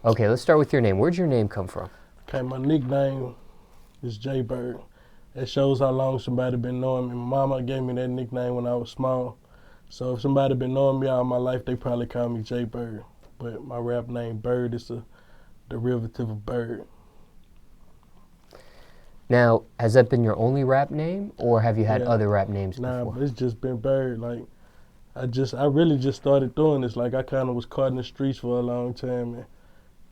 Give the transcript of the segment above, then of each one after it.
Okay, let's start with your name. Where'd your name come from? Okay, my nickname is Byrd. It shows how long somebody been knowing me. My mama gave me that nickname when I was small. So if somebody been knowing me all my life, they probably call me Byrd. But my rap name, Byrd, is a derivative of bird. Now, has that been your only rap name, or have you had other rap names Nah, before? but it's just been Byrd. Like, I really just started doing this. Like, I kind of was caught in the streets for a long time and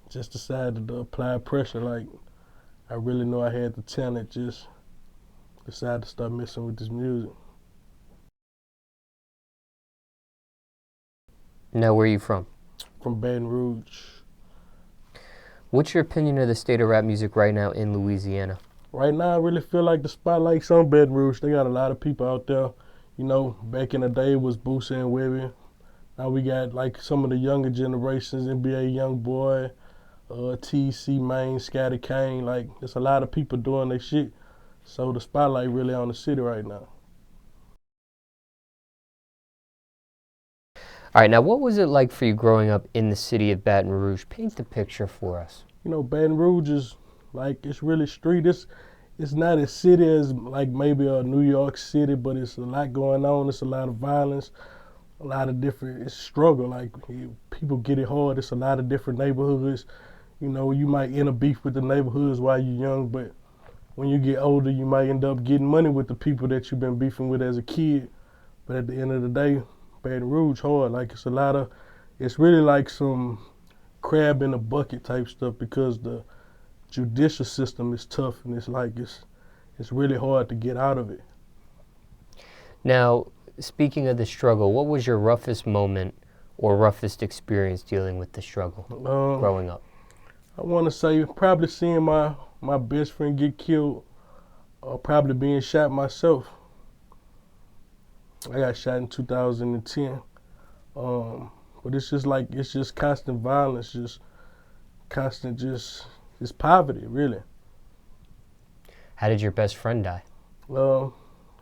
just decided to apply pressure. Like, I really knew I had the talent, just decided to start messing with this music. Now, where are you from? From Baton Rouge. What's your opinion of the state of rap music right now in Louisiana? Right now, I really feel like the spotlight's on Baton Rouge. They got a lot of people out there. You know, back in the day it was Boosie and Webby. Now we got like some of the younger generations, NBA Youngboy, TC Main, Scotty Kane. Like, there's a lot of people doing their shit. So the spotlight really on the city right now. All right, now what was it like for you growing up in the city of Baton Rouge? Paint the picture for us. You know, Baton Rouge is like, it's really street. It's not as city as like maybe a New York City, but it's a lot going on. It's a lot of violence, a lot of different, it's struggle. Like, people get it hard. It's a lot of different neighborhoods. You know, you might enter beef with the neighborhoods while you're young, but when you get older, you might end up getting money with the people that you've been beefing with as a kid. But at the end of the day, Baton Rouge hard. Like, it's really like some crab in a bucket type stuff, because the judicial system is tough, and it's really hard to get out of it. Now, speaking of the struggle, what was your roughest moment or roughest experience dealing with the struggle growing up? I want to say probably seeing my best friend get killed, or probably being shot myself. I got shot in 2010. But it's just constant violence, just poverty, really. How did your best friend die?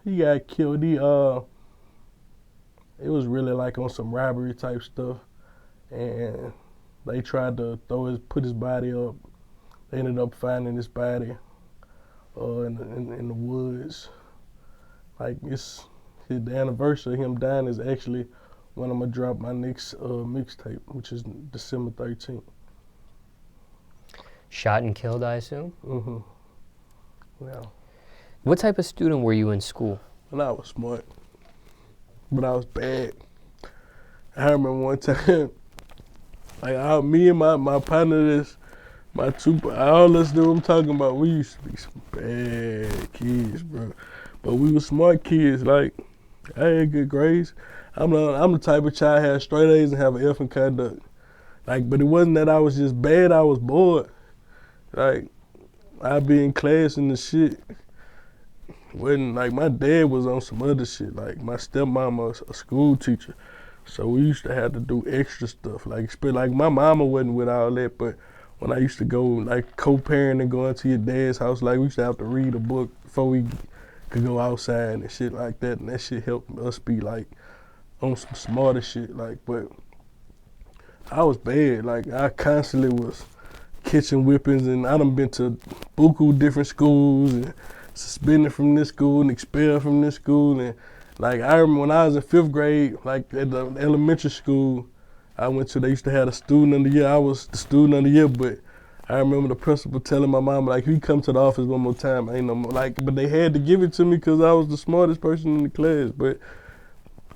He got killed. It was really like on some robbery type stuff, and they tried to put his body up. They ended up finding his body in the woods. Like, the anniversary of him dying is actually when I'm gonna drop my next mixtape, which is December 13th. Shot and killed, I assume? Mm-hmm. Yeah. What type of student were you in school? Well, I was smart, but I was bad. I remember one time, like, me and my partner, all us knew what I'm talking about. We used to be some bad kids, bro. But we were smart kids. Like, I had good grades. I'm the type of child that had straight A's and have an F in conduct. Like, but it wasn't that I was just bad. I was bored. Like, I'd be in class and the shit. Wasn't like, my dad was on some other shit. Like, my stepmom was a school teacher, so we used to have to do extra stuff. Like my mama wasn't with all that, but when I used to go like co-parent and go into your dad's house, like, we used to have to read a book before we could go outside and shit like that, and that shit helped us be like on some smarter shit. Like, but I was bad. Like, I constantly was catching whippings, and I done been to buku different schools and suspended from this school and expelled from this school. And like, I remember when I was in 5th grade, like at the elementary school I went to, they used to have a student of the year. I was the student of the year, but I remember the principal telling my mom, like, if you come to the office one more time, ain't no more. Like, but they had to give it to me because I was the smartest person in the class. But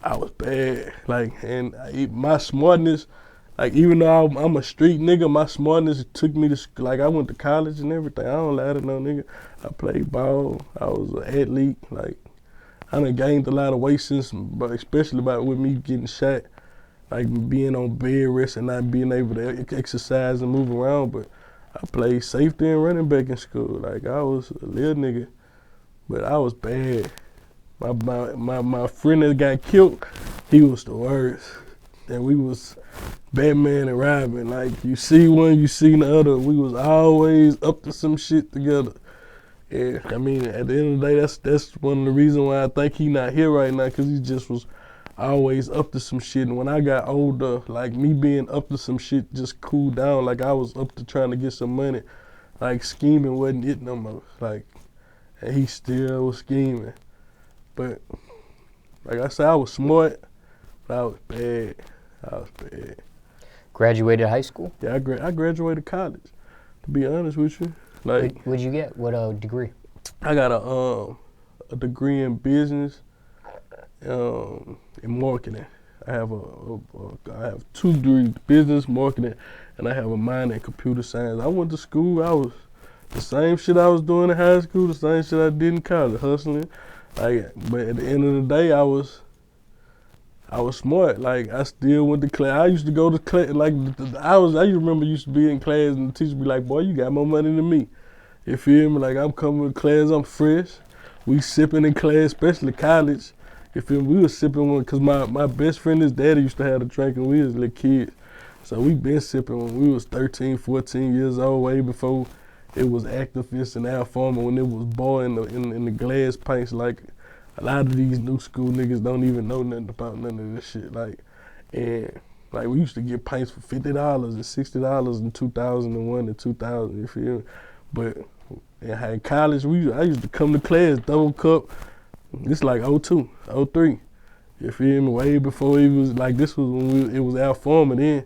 I was bad. Like, and my smartness, like, even though I'm a street nigga, my smartness took me to, like, I went to college and everything. I don't lie to no nigga. I played ball. I was an athlete. Like, I done gained a lot of weight since, but especially with me getting shot, like being on bed rest and not being able to exercise and move around. But I played safety and running back in school. Like, I was a little nigga, but I was bad. My friend that got killed, he was the worst. And we was Batman and Robin. Like, you see one, you see the other. We was always up to some shit together. Yeah, I mean, at the end of the day, that's one of the reasons why I think he not here right now, because he just was always up to some shit. And when I got older, like me being up to some shit just cooled down. Like I was up to trying to get some money. Like scheming wasn't it no more. Like, and he still was scheming. But like I said, I was smart, but I was bad. I was bad. Graduated high school? Yeah, I graduated college. To be honest with you, like What'd you get? What degree? I got a degree in business, in marketing. I have I have 2 degrees, business, marketing, and I have a minor in computer science. I went to school. I was the same shit I was doing in high school, the same shit I did in college, hustling. Like, but at the end of the day, I was smart. Like I still went to class. I used to go to class. Like I used to be in class and the teacher be like, "Boy, you got more money than me." You feel me? Like I'm coming to class, I'm fresh. We sipping in class, especially college. You feel me? We was sipping one because my best friend, his daddy used to have a drink when we was little kids. So we been sipping when we was 13, 14 years old, way before it was Activist and Alpharma, when it was boiling in the glass pints. Like a lot of these new school niggas don't even know nothing about none of this shit. Like, and like we used to get pints for $50 and $60 in 2001 and 2000. You feel me? But in college, I used to come to class, double cup. This like 02, 03. You feel me? Way before it was like this was when it was Alpharma then.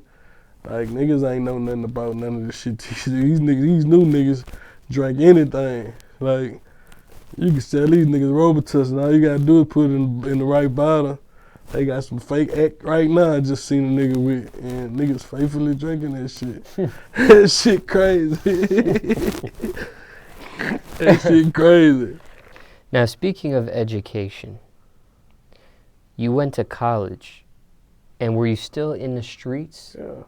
Like niggas ain't know nothing about none of this shit. These new niggas drank anything. Like you can sell these niggas Robitussin, and all you gotta do is put it in the right bottle. They got some fake act right now. I just seen a nigga with, and niggas faithfully drinking that shit. That shit crazy. That shit crazy. Now, speaking of education, you went to college, and were you still in the streets? Yeah.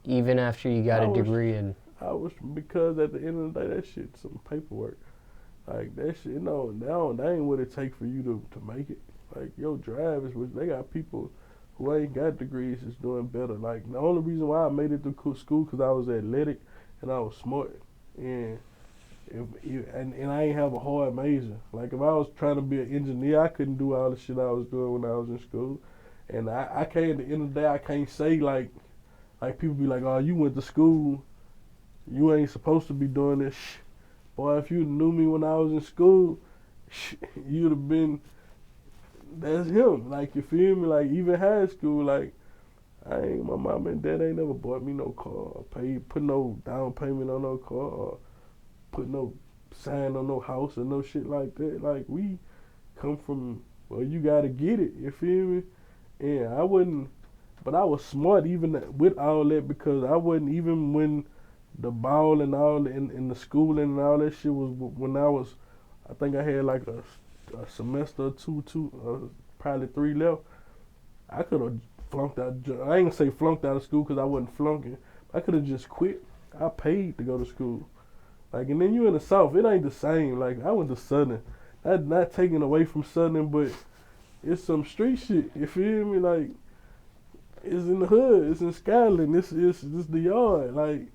Even after you got a degree in? I was, because at the end of the day, that shit's some paperwork. Like that shit, that ain't what it take for you to make it. Like your drive is what they got people who ain't got degrees is doing better. Like the only reason why I made it through school because I was athletic and I was smart, and and I ain't have a hard major. Like if I was trying to be an engineer, I couldn't do all the shit I was doing when I was in school. And I can't, at the end of the day, I can't say like people be like, oh, you went to school, you ain't supposed to be doing this. Boy, if you knew me when I was in school, you'd have been, that's him. Like, you feel me? Like, even high school, like, my mom and dad ain't never bought me no car, or put no down payment on no car, or put no sign on no house or no shit like that. Like, we come from, well, you gotta get it, you feel me? And I wasn't, but I was smart even with all that, because I wasn't, even when the ball and all in the schooling and all that shit was when I think I had like a semester or two, probably 3 left. I could have flunked out. I ain't gonna say flunked out of school because I wasn't flunking. I could have just quit. I paid to go to school. Like, and then you in the South, it ain't the same. Like, I went to Southern. That's not taking away from Southern, but it's some street shit. You feel me? Like, it's in the hood. It's in Scotland. This the yard. Like,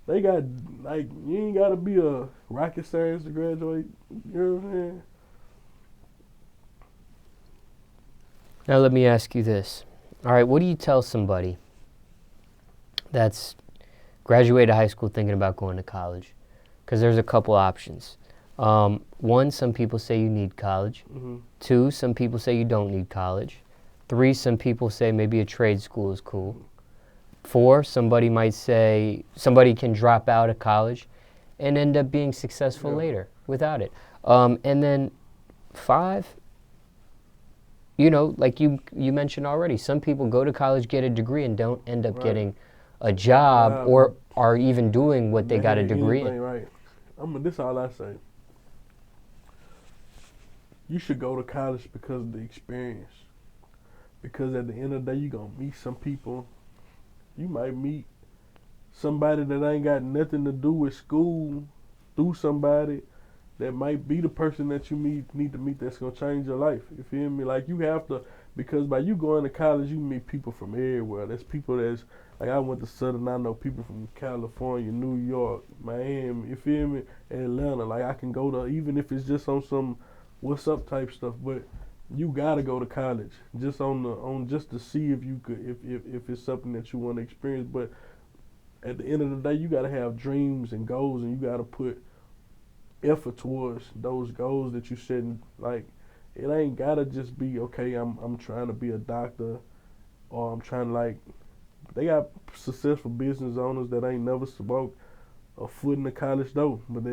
they got, like, you ain't got to be a rocket science to graduate. You know what I'm saying? Now let me ask you this. All right, what do you tell somebody that's graduated high school thinking about going to college? Because there's a couple options. One, some people say you need college. Mm-hmm. 2, some people say you don't need college. 3, some people say maybe a trade school is cool. 4, somebody might say somebody can drop out of college and end up being successful later without it. And then 5, you know, like you mentioned already, some people go to college, get a degree, and don't end up getting a job or are even doing what they got a degree in. Right. This is all I say. You should go to college because of the experience. Because at the end of the day, you're going to meet some people. You might meet somebody that ain't got nothing to do with school through somebody that might be the person that you need to meet that's going to change your life. You feel me? Like, you have to, because by you going to college, you meet people from everywhere. There's people that's, like, I went to Southern, I know people from California, New York, Miami, you feel me? Atlanta. Like, I can go to, even if it's just on some what's up type stuff, but you gotta go to college just just to see if you could if it's something that you want to experience. But at the end of the day, you gotta have dreams and goals, and you gotta put effort towards those goals that you set. Like, it ain't gotta just be okay. I'm trying to be a doctor, or I'm trying to like. They got successful business owners that ain't never smoked a foot in the college door, but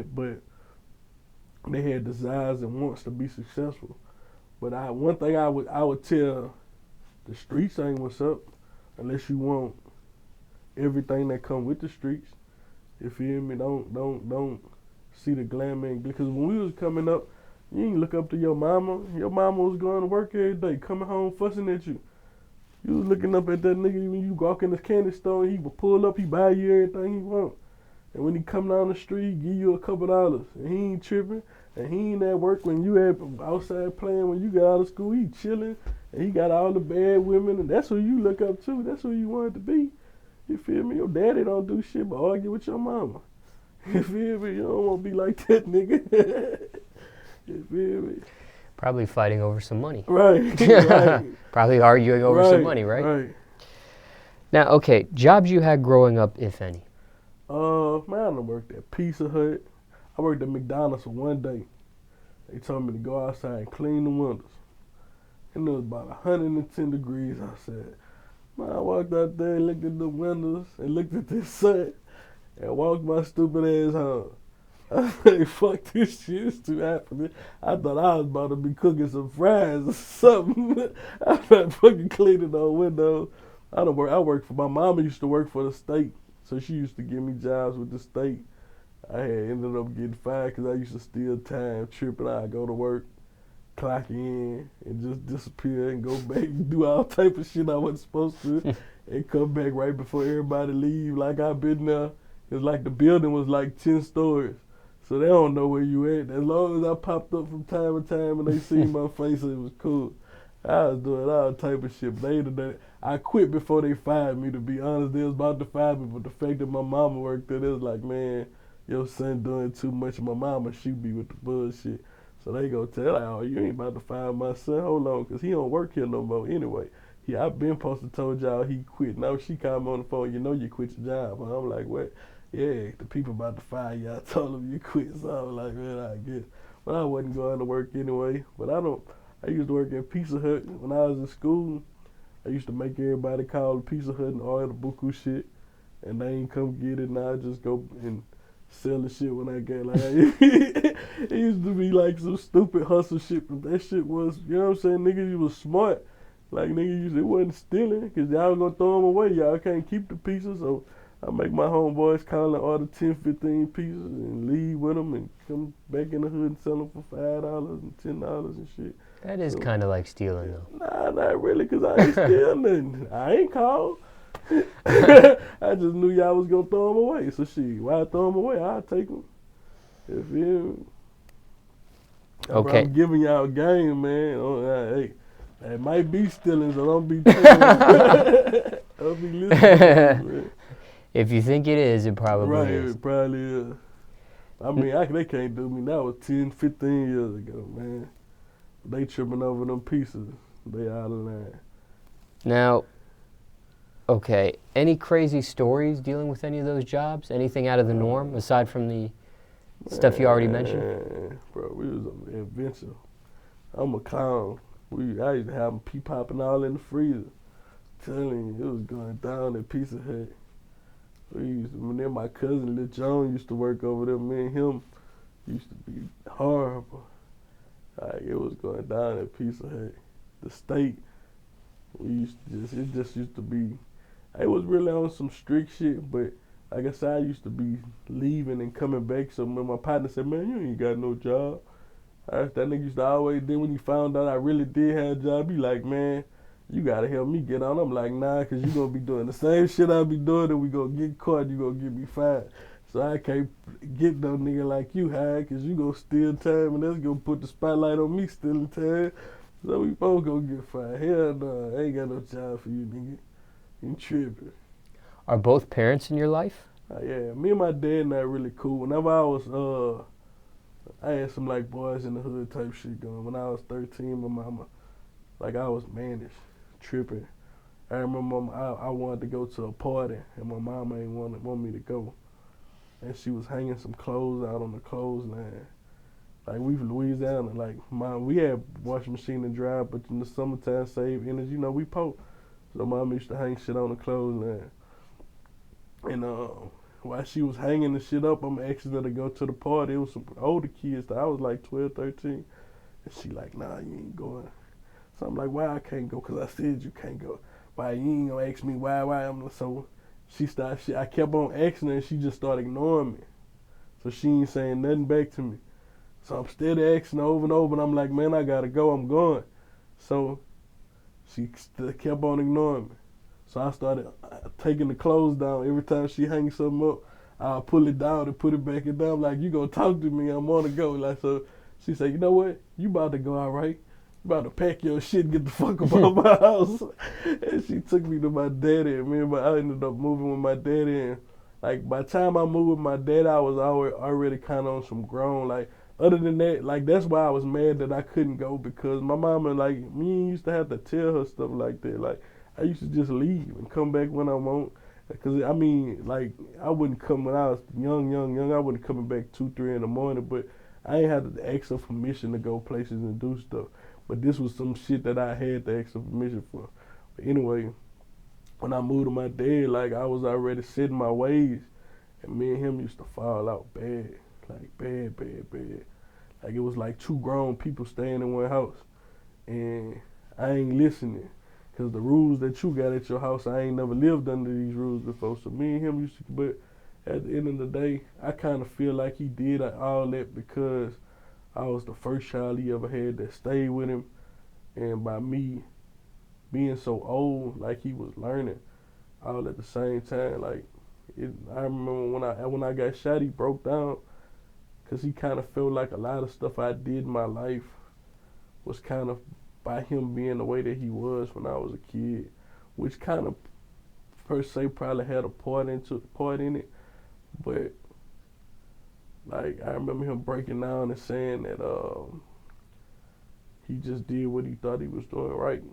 they had desires and wants to be successful. But one thing I would tell the streets ain't what's up unless you want everything that come with the streets. You feel me? Don't see the glamour, because when we was coming up, you ain't look up to your mama. Your mama was going to work every day, coming home fussing at you. You was looking up at that nigga when you walk in the candy store, he would pull up, he buy you everything he want. And when he come down the street, he give you a couple dollars. And he ain't tripping. And he ain't at work when you at outside playing. When you get out of school, he chilling. And he got all the bad women. And that's who you look up to. That's who you want to be. You feel me? Your daddy don't do shit but argue with your mama. You feel me? You don't want to be like that nigga. You feel me? Probably fighting over some money. Right. Right. Probably arguing over some money, right? Right. Now, okay, jobs you had growing up, if any. Man, I done worked at Pizza Hut. I worked at McDonald's for one day. They told me to go outside and clean the windows. And it was about 110 degrees outside. Man, I walked out there and looked at the windows and looked at the sun and walked my stupid ass home. I said, fuck this shit, it's too hot for me. I thought I was about to be cooking some fries or something. I was fucking cleaning the windows. I worked for, my mama used to work for the state. So she used to give me jobs with the state. I had ended up getting fired because I used to steal time, tripping. I'd go to work, clock in, and just disappear and go back and do all type of shit I wasn't supposed to, and come back right before everybody leave. Like I've been there. It's like the building was like 10 stories. So they don't know where you at. As long as I popped up from time to time and they see my face, it was cool. I was doing all type of shit. But I quit before they fired me, to be honest. They was about to fire me, but the fact that my mama worked there, they was like, man, your son doing too much. My mama, she be with the bullshit. So they go tell, like, oh, you ain't about to fire my son. Hold on, because he don't work here no more anyway. I've been supposed to told y'all he quit. Now she called me on the phone, you know you quit your job. And I'm like, what? Yeah, the people about to fire you. I told them you quit. So I was like, man, I guess. But I wasn't going to work anyway. But I used to work at Pizza Hut when I was in school. I used to make everybody call the Pizza Hut and order the buku shit, and they ain't come get it. Now I just go and sell the shit when I get like. It used to be like some stupid hustle shit, but that shit was, you know what I'm saying? Niggas, you was smart. Like niggas, it wasn't stealing, cause y'all gonna throw them away. Y'all can't keep the pieces, so I make my homeboys call and order 10, 15 pieces and leave with them and come back in the hood and sell them for $5 and $10 and shit. That is kind of like stealing, though. Nah, not really, because I ain't steal nothing. I ain't called. I just knew y'all was going to throw them away. So, shit, why I throw them away? I'll take them. You feel me? Okay. I'm giving y'all game, man. Hey, it might be stealing, so don't be don't be listening, man. If you think it is, it probably is. Right, it probably is. I mean, they can't do me. That was 10, 15 years ago, man. They tripping over them pieces. They out of line. Now, okay, any crazy stories dealing with any of those jobs? Anything out of the norm, aside from the stuff you already mentioned? Bro, we was an adventure. I'm a clown. I used to have them pee popping all in the freezer. Telling you, it was going down at Pizza Hut. When then my cousin Lil John used to work over there, me and him used to be horrible. Like, it was going down at Pizza Hut. The state, it just used to be, it was really on some strict shit, but like I said, I used to be leaving and coming back. So when my partner said, man, you ain't got no job. That nigga used to always, then when he found out I really did have a job, he like, man, you gotta help me get on. I'm like, nah, cause you gonna be doing the same shit I be doing and we gonna get caught, you gonna get me fired. So I can't get no nigga like you high, cause you gonna steal time and that's gonna put the spotlight on me stealing time. So we both gonna get fired. Hell no, I ain't got no job for you, nigga. You tripping. Are both parents in your life? Yeah, me and my dad not really cool. Whenever I was, I had some like boys in the hood type shit going. When I was 13, my mama like I was mannish, tripping. I remember I wanted to go to a party, and my mom ain't want me to go. And she was hanging some clothes out on the clothesline. Like, we from Louisiana, like, we had washing machine and dry, but in the summertime, save energy, you know, we poor. So mom used to hang shit on the clothesline. And while she was hanging the shit up, I'm asking her to go to the party. It was some older kids. I was like 12, 13. And she like, nah, you ain't going. So I'm like, why I can't go? Because I said you can't go. Why you ain't gonna ask me why I'm so I kept on asking her and she just started ignoring me. So she ain't saying nothing back to me. So I'm steady asking her over and over and I'm like, man, I gotta go, I'm going. So she still kept on ignoring me. So I started taking the clothes down. Every time she hangs something up, I'll pull it down and put it back down. I'm like, you gonna talk to me, I'm on the go. Like, so she said, you know what, you about to go, all right? About to pack your shit and get the fuck up out of my house. And she took me to my daddy, and I ended up moving with my daddy. And like, by the time I moved with my daddy, I was already kind of on some grown. Like, other than that, like, that's why I was mad that I couldn't go, because my mama, like, me used to have to tell her stuff like that. Like, I used to just leave and come back when I want. Because, I mean, like, I wouldn't come when I was young. I wasn't coming back 2, 3 in the morning, but I ain't had to ask her permission to go places and do stuff. But this was some shit that I had to ask her permission for. But anyway, when I moved to my dad, like, I was already set in my ways, and me and him used to fall out bad. Like, bad. Like, it was like 2 grown people staying in one house, and I ain't listening. Because the rules that you got at your house, I ain't never lived under these rules before. So me and him used to, but at the end of the day, I kind of feel like he did all that because I was the first child he ever had that stayed with him. And by me being so old, like, he was learning all at the same time. Like, I remember when I got shot, he broke down because he kind of felt like a lot of stuff I did in my life was kind of by him being the way that he was when I was a kid, which kind of per se probably had a part in it. But like, I remember him breaking down and saying that he just did what he thought he was doing right.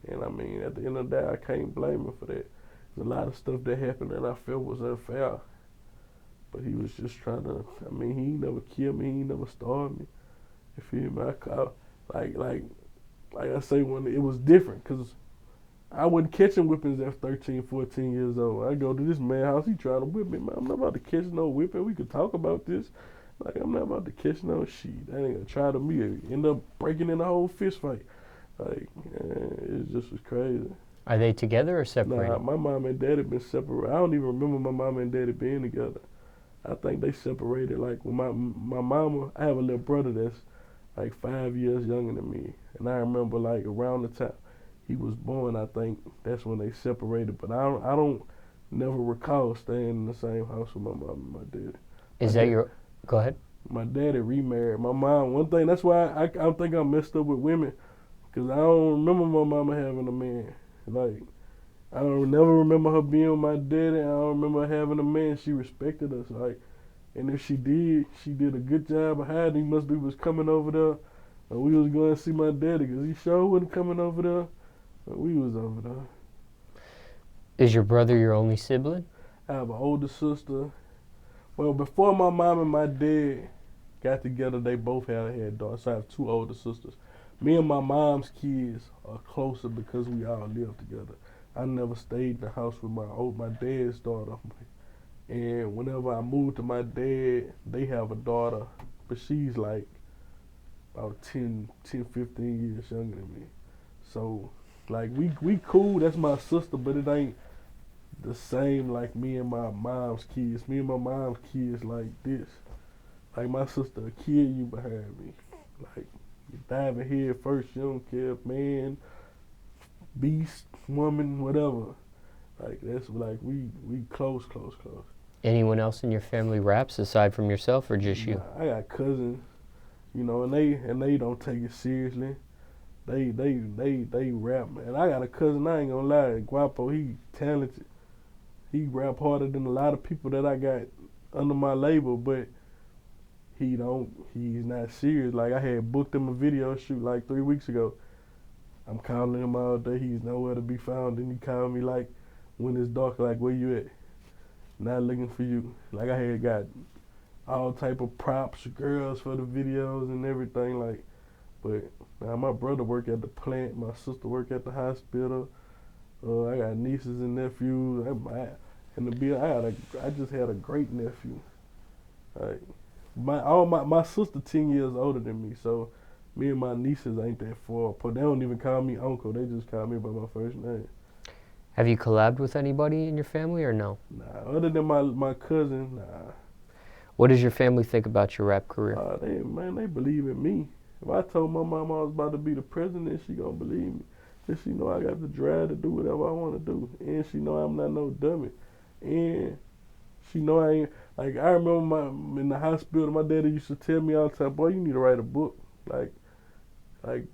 And I mean, at the end of the day, I can't blame him for that. There's a lot of stuff that happened that I felt was unfair. But he was just trying to, I mean, he ain't never killed me, he ain't never starved me. You feel me? Like I say, when it was different, because I wasn't catching whippings at 13, 14 years old. I go to this man's house, he trying to whip me. Man, I'm not about to catch no whipping. We could talk about this. Like, I'm not about to catch no shit. That ain't gonna try to me. End up breaking in a whole fist fight. Like, it just was crazy. Are they together or separated? Nah, my mom and daddy been separated. I don't even remember my mom and daddy being together. I think they separated. Like, when my mama, I have a little brother that's like 5 years younger than me, and I remember, like, around the time he was born, I think that's when they separated. But I don't never recall staying in the same house with my mom and my dad. Is that your? Go ahead. My daddy remarried. My mom. One thing. That's why I think I'm messed up with women, because I don't remember my mama having a man. Like, I don't never remember her being with my daddy. I don't remember her having a man. She respected us. Like, and if she did a good job of hiding. He must be was coming over there, and we was going to see my daddy, because he sure wasn't coming over there. But we was over there. Is your brother your only sibling? I have an older sister. Well, before my mom and my dad got together, they both had daughters. So I have 2 older sisters. Me and my mom's kids are closer because we all live together. I never stayed in the house with my dad's daughter. And whenever I moved to my dad, they have a daughter, but she's like about 10, 15 years younger than me. So, like, we cool, that's my sister, but it ain't the same like me and my mom's kids. Me and my mom's kids like this. Like, my sister will kill you behind me. Like, you diving head first, you don't care if man, beast, woman, whatever. Like, that's like, we close. Anyone else in your family raps aside from yourself, or just you? I got cousins, you know, and they don't take it seriously. They rap, man. I got a cousin, I ain't gonna lie, Guapo, he talented. He rap harder than a lot of people that I got under my label, but he's not serious. Like, I had booked him a video shoot like 3 weeks ago. I'm calling him all day. He's nowhere to be found. Then he called me like when it's dark, like where you at? Not looking for you. Like I had got all type of props, girls for the videos and everything. Like, but now my brother work at the plant. My sister work at the hospital. I got nieces and nephews. And to be, I just had a great nephew. Like my sister 10 years older than me, so me and my nieces ain't that far apart. They don't even call me uncle. They just call me by my first name. Have you collabed with anybody in your family or no? Nah, other than my cousin, nah. What does your family think about your rap career? They believe in me. If I told my mom I was about to be the president, she gonna believe me. Cause she know I got the drive to do whatever I want to do, and she know I'm not no dummy, and she know I ain't. Like I remember in the hospital, my daddy used to tell me all the time, boy, you need to write a book. Like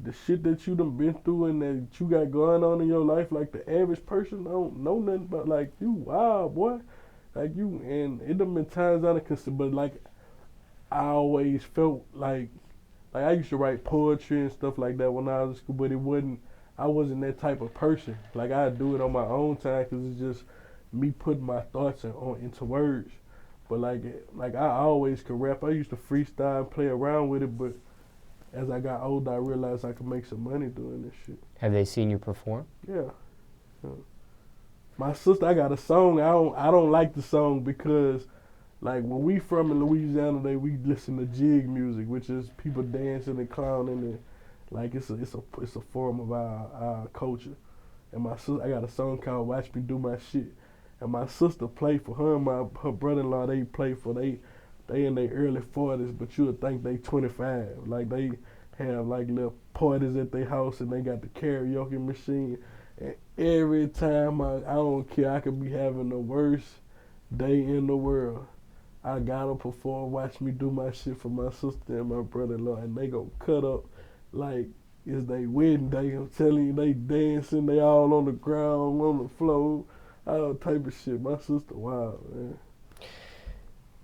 the shit that you done been through and that you got going on in your life, like the average person don't know nothing about. Like you, wow, boy, like you, and it done been times out of consider, but like I always felt like I used to write poetry and stuff like that when I was in school, but I wasn't that type of person. Like I'd do it on my own time because it's just me putting my thoughts into words. But like I always could rap. I used to freestyle and play around with it, but as I got older, I realized I could make some money doing this shit. Have they seen you perform? Yeah. My sister, I got a song. I don't like the song because like when we from in Louisiana, we listen to jig music, which is people dancing and clowning, and like it's a form of our culture. And my sister, I got a song called "Watch Me Do My Shit," and my sister played for her and her brother-in-law. They play for they in their early 40s, but you would think they 25. Like they have like little parties at their house, and they got the karaoke machine. And every time I don't care, I could be having the worst day in the world. I gotta perform, watch me do my shit for my sister and my brother-in-law, and they gon' cut up like it's they wedding day. I'm telling you, they dancing, they all on the ground, on the floor, all type of shit. My sister wild, man.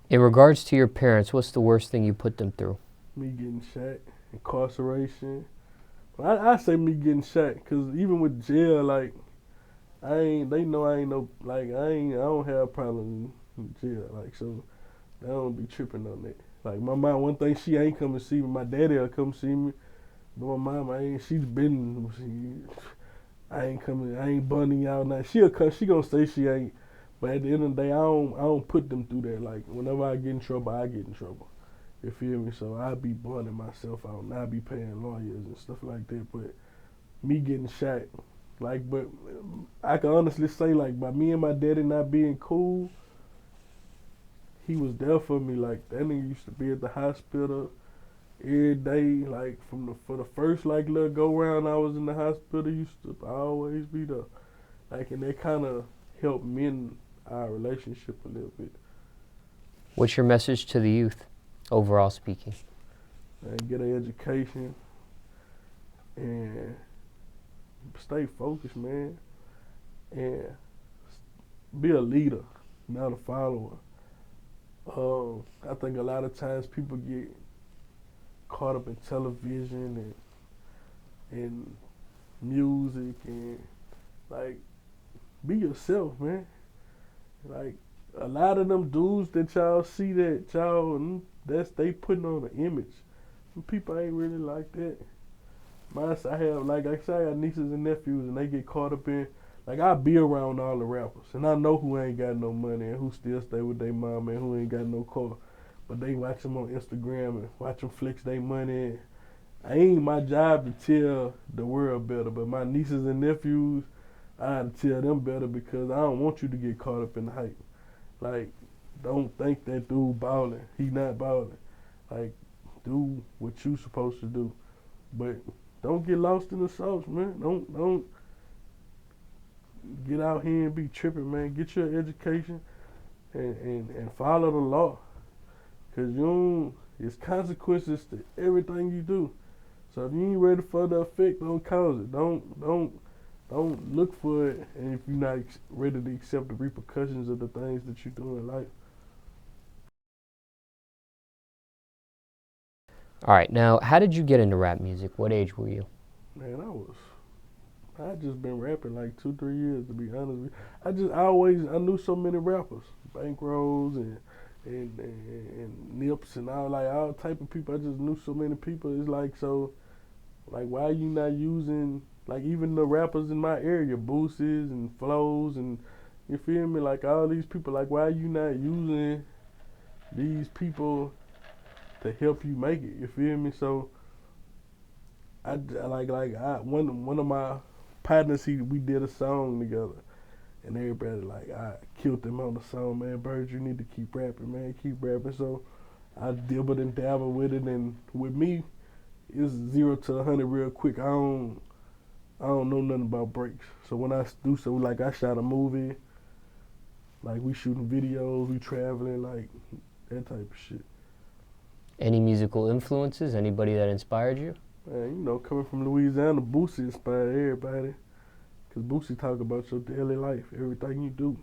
In regards to your parents, what's the worst thing you put them through? Me getting shot, incarceration. I say me getting shot, cause even with jail, like they know I ain't no, like I don't have a problem in jail, like so. I don't be tripping on that. Like my mom, one thing she ain't come to see me. My daddy'll come see me, but my mom, I ain't coming. I ain't bunning y'all now. She'll come. She gonna say she ain't. But at the end of the day, I don't put them through that. Like whenever I get in trouble, I get in trouble. You feel me? So I be bunning myself out, and I be paying lawyers and stuff like that. But me getting shot, but I can honestly say, like by me and my daddy not being cool, he was there for me. Like that nigga used to be at the hospital every day. Like for the first like little go round I was in the hospital, he used to always be there. Like and that kind of helped mend our relationship a little bit. What's your message to the youth, overall speaking? And get an education and stay focused, man. And be a leader, not a follower. I think a lot of times people get caught up in television and music and like be yourself, man. Like a lot of them dudes that y'all see they putting on an image. Some people ain't really like that. I have like I said, I got nieces and nephews and they get caught up in like I be around all the rappers and I know who ain't got no money and who still stay with their mom and who ain't got no car. But they watch them on Instagram and watch them flex their money. I ain't my job to tell the world better, but my nieces and nephews, I have to tell them better because I don't want you to get caught up in the hype. Like, don't think that dude balling. He not balling. Like, do what you supposed to do. But don't get lost in the sauce, man. Don't get out here and be tripping, man. Get your education and follow the law. Cause it's consequences to everything you do. So if you ain't ready for the effect, don't cause it. Don't look for it. And if you're not ready to accept the repercussions of the things that you do in life. All right, now, how did you get into rap music? What age were you? Man, I was I just been rapping like 2, 3 years to be honest with you. I knew so many rappers, Bankrolls and Nips and all type of people. I just knew so many people. It's like so, like why are you not using like even the rappers in my area, Boosies and Flows and you feel me? Like all these people. Like why are you not using these people to help you make it? You feel me? So one of my partners we did a song together. And everybody like I killed him on the song, man. Byrd, you need to keep rapping, man. Keep rapping. So I dibbled and dabbled with it, and with me, it's 0 to 100 real quick. I don't know nothing about breaks. So when I do so, like I shot a movie, like we shooting videos, we traveling, like that type of shit. Any musical influences? Anybody that inspired you? Man, you know, coming from Louisiana, Boosie inspired everybody. Cause Boosie talk about your daily life, everything you do.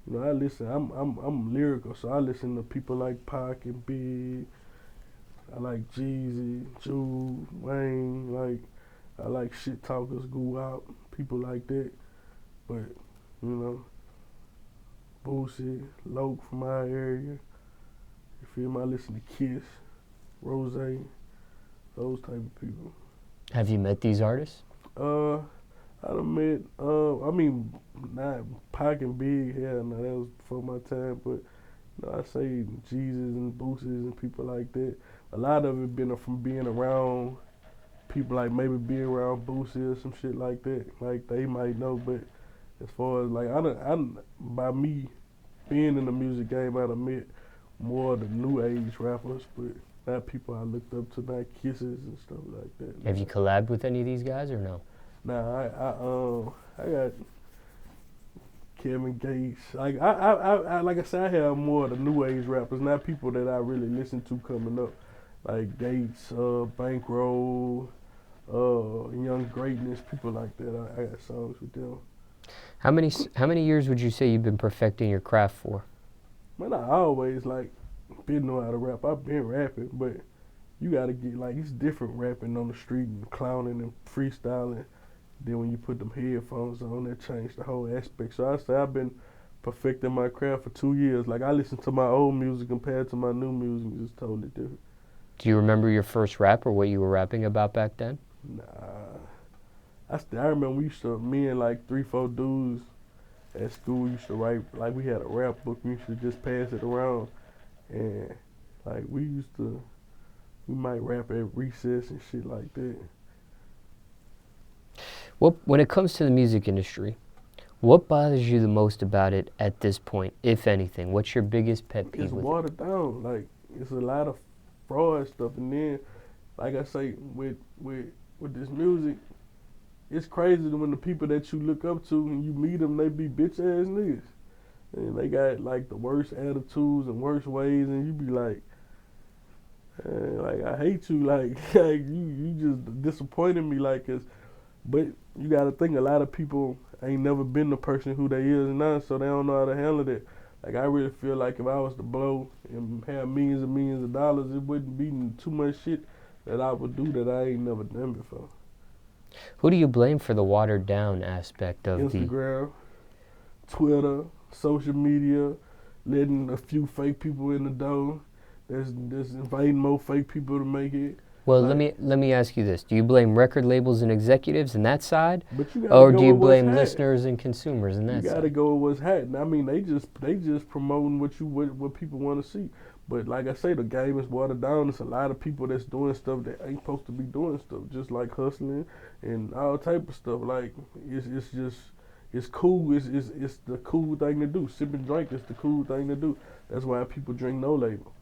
You know, I listen. I'm lyrical, so I listen to people like Pac and b.i.g. I like Jeezy, Jude, Wayne. Like I like shit talkers, go out, people like that. But you know, Boosie, Loke from our area. You feel me? I listen to Kiss, Rose, those type of people. Have you met these artists? I done met, not Pac and Big, hell no, that was before my time, but you know, I say Jesus and Boosies and people like that. A lot of it been from being around people like maybe being around Boosie or some shit like that. Like they might know, but as far as like, by me being in the music game, I done met more of the new age rappers, but not people I looked up to, not Kisses and stuff like that. Have you collabed with any of these guys or no? Nah, I got Kevin Gates. Like I said, I have more of the new age rappers, not people that I really listen to coming up, like Gates, Bankroll, Young Greatness, people like that. I got songs with them. How many years would you say you've been perfecting your craft for? Man, I always like been know how to rap. I've been rapping, but you gotta get like it's different rapping on the street and clowning and freestyling. Then when you put them headphones on, that changed the whole aspect. So I say I've been perfecting my craft for 2 years. Like I listen to my old music compared to my new music, it's totally different. Do you remember your first rap or what you were rapping about back then? Nah, I remember me and like 3, 4 dudes at school used to write. Like we had a rap book, we used to just pass it around, and like we might rap at recess and shit like that. Well, when it comes to the music industry, what bothers you the most about it at this point, if anything? What's your biggest pet peeve It's with watered down. Like it's a lot of fraud stuff, and then, like I say, with this music, it's crazy when the people that you look up to and you meet them, they be bitch ass niggas, and they got like the worst attitudes and worst ways, and you be like, like I hate you, like you just disappointed me, like 'cause. But you gotta think a lot of people ain't never been the person who they is now, so they don't know how to handle it. Like I really feel like if I was to blow and have millions and millions of dollars, it wouldn't be too much shit that I would do that I ain't never done before. Who do you blame for the watered down aspect of Instagram, Twitter, social media, letting a few fake people in the door. That's inviting more fake people to make it. Well, like, let me ask you this: do you blame record labels and executives in that side, but you gotta or go do you with what's blame hot. listeners and consumers in that You gotta side? go with what's hot. I mean, they just promoting what people want to see. But like I say, the game is watered down. There's a lot of people that's doing stuff that ain't supposed to be doing stuff, just like hustling and all type of stuff. Like it's cool. It's the cool thing to do. Sip and drink is the cool thing to do. That's why people drink no label,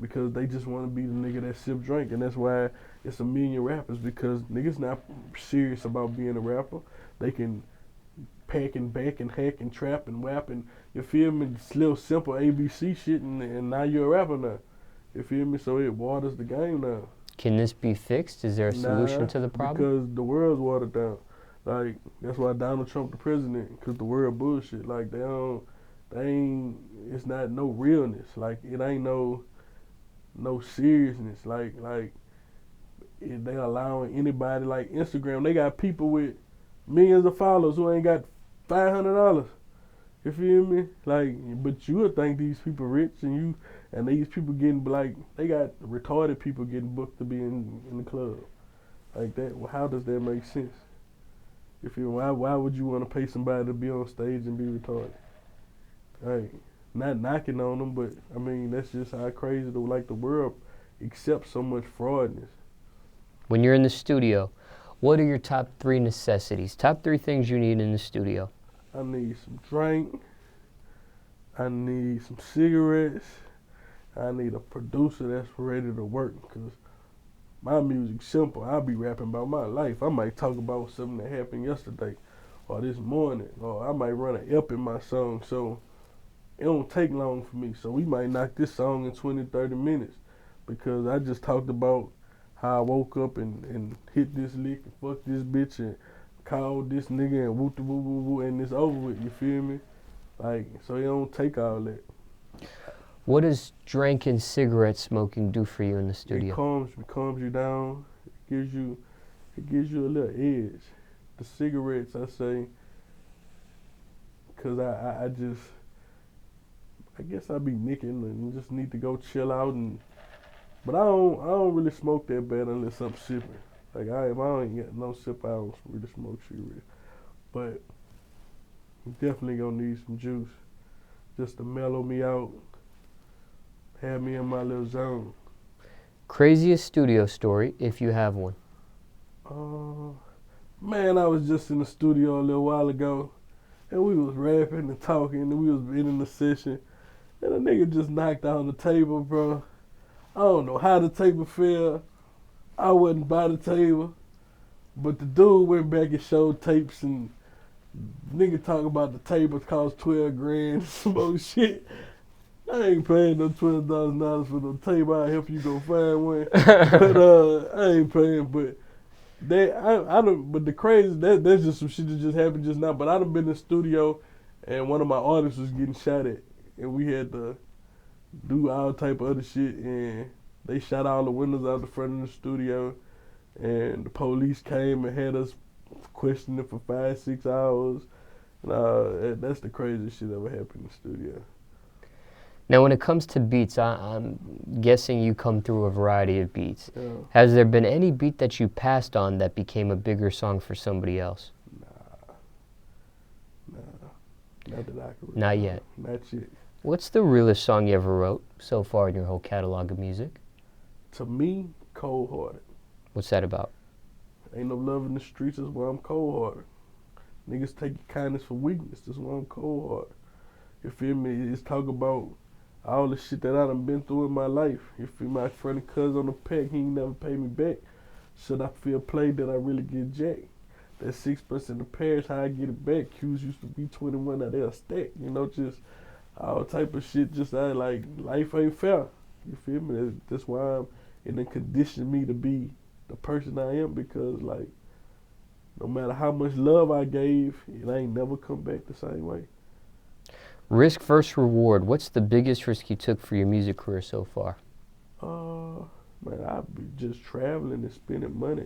because they just want to be the nigga that sip drink, and that's why it's a million rappers, because niggas not serious about being a rapper. They can pack and back and hack and trap and rap and, you feel me, it's little simple ABC shit, and now you're a rapper now. You feel me? So it waters the game now. Can this be fixed? Is there a solution to the problem? Because the world's watered down. Like, that's why Donald Trump the president, because the world bullshit. Like, it's not no realness. Like, it ain't no seriousness. Like they allowing anybody, like Instagram, they got people with millions of followers who ain't got $500. You feel me? Like, but you would think these people rich, and these people getting, like, they got retarded people getting booked to be in the club like that. Well, how does that make sense? You feel me? Why would you want to pay somebody to be on stage and be retarded? Right? Not knocking on them, but I mean that's just how crazy the world accepts so much fraudness. When you're in the studio, what are your top 3 necessities? Top 3 things you need in the studio? I need some drink. I need some cigarettes. I need a producer that's ready to work, because my music's simple. I'll be rapping about my life. I might talk about something that happened yesterday or this morning, or I might run an ep in my song, so it don't take long for me. So we might knock this song in 20, 30 minutes, because I just talked about how I woke up and hit this lick and fuck this bitch and called this nigga and whoop the woo woo woo, and it's over with, you feel me? Like, so it don't take all that. What does drink and cigarette smoking do for you in the studio? It calms you down. It gives you a little edge. The cigarettes, I say, because I guess I be nicking and just need to go chill out, but I don't really smoke that bad unless I'm sipping. Like, if I don't get no sip, I don't really smoke cigarettes. But I'm definitely gonna need some juice just to mellow me out, have me in my little zone. Craziest studio story, if you have one? Man, I was just in the studio a little while ago, and we was rapping and talking, and we was in the session, and a nigga just knocked down the table, bro. I don't know how the table fell. I wasn't by the table, but the dude went back and showed tapes, and nigga talking about the table cost 12 grand, some old shit. I ain't paying no $12,000 for no table. I'll help you go find one. But I ain't paying. But I don't. But the crazy, that's just some shit that just happened just now. But I done been in the studio, and one of my artists was getting shot at, and we had to do all type of other shit, and they shot all the windows out the front of the studio, and the police came and had us questioning for 5-6 hours. That's the craziest shit ever happened in the studio. Now, when it comes to beats, I'm guessing you come through a variety of beats. Yeah. Has there been any beat that you passed on that became a bigger song for somebody else? Nah, not that I can remember. Not yet. Not yet. What's the realest song you ever wrote so far in your whole catalog of music? To me, Cold Hearted. What's that about? Ain't no love in the streets, that's why I'm cold hearted. Niggas take your kindness for weakness, that's why I'm cold hearted. You feel me? It's talk about all the shit that I done been through in my life. You feel me? My friend and cousin on the pack, he ain't never paid me back. Should I feel played that I really get jacked? That 6% of the parish, how I get it back. Q's used to be 21, now they'll stack. You know, just all type of shit. Just like life ain't fair. You feel me? That's why it conditioned me to be the person I am, because like no matter how much love I gave, it ain't never come back the same way. Risk versus reward. What's the biggest risk you took for your music career so far? Man, I be just traveling and spending money.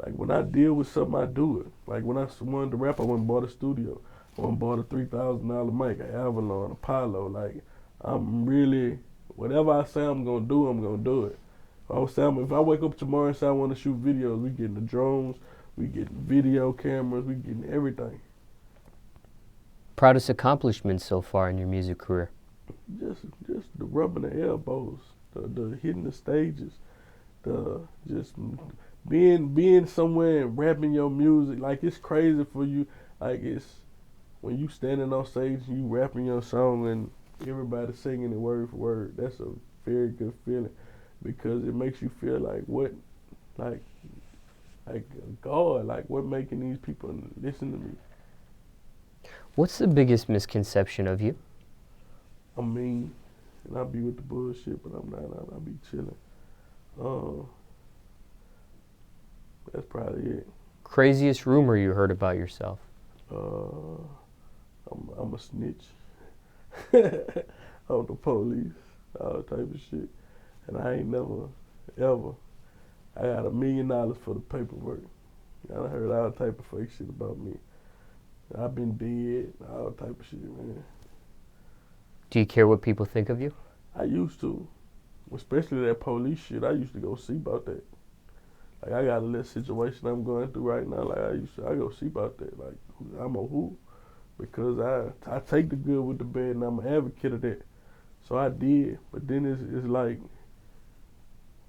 Like when I deal with something, I do it. Like when I wanted to rap, I went and bought a studio. I went and bought a $3,000 mic, an Avalon, Apollo. Like I'm really, whatever I say I'm gonna do, I'm gonna do it. If I wake up tomorrow and say I want to shoot videos, we getting the drones, we getting video cameras, we getting everything. Proudest accomplishments so far in your music career? Just the rubbing the elbows, the hitting the stages, the just being somewhere and rapping your music. Like it's crazy for you. Like it's when you standing on stage and you rapping your song and everybody singing it word for word. That's a very good feeling, because it makes you feel like what, like God, like what making these people listen to me. What's the biggest misconception of you? I'm mean, and I be with the bullshit, but I'm not. I be chilling. That's probably it. Craziest rumor you heard about yourself? I'm a snitch on the police, all type of shit, and I ain't never ever. I got $1 million for the paperwork, I heard all type of fake shit about me. I've been dead, all type of shit, man. Do you care what people think of you? I used to, especially that police shit. I used to go see about that. Like I got a little situation I'm going through right now. Like I go see about that. Like I'm a who, because I take the good with the bad, and I'm an advocate of that. So I did, but then it's like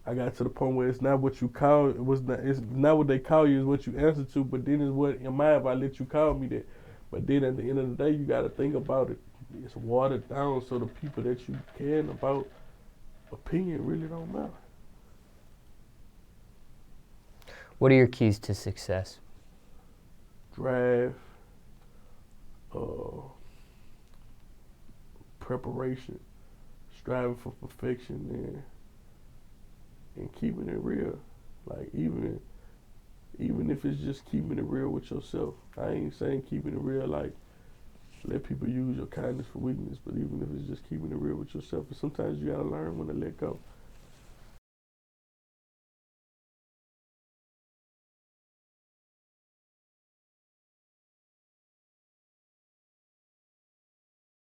I got to the point where it's not what you call it's not what they call you, is what you answer to. But then it's what am I if I let you call me that. But then at the end of the day, you got to think about it. It's watered down, so the people that you caring about opinion really don't matter. What are your keys to success? Drive, preparation, striving for perfection, and keeping it real. Like even if it's just keeping it real with yourself. I ain't saying keeping it real like let people use your kindness for weakness, but even if it's just keeping it real with yourself, and sometimes you gotta learn when to let go.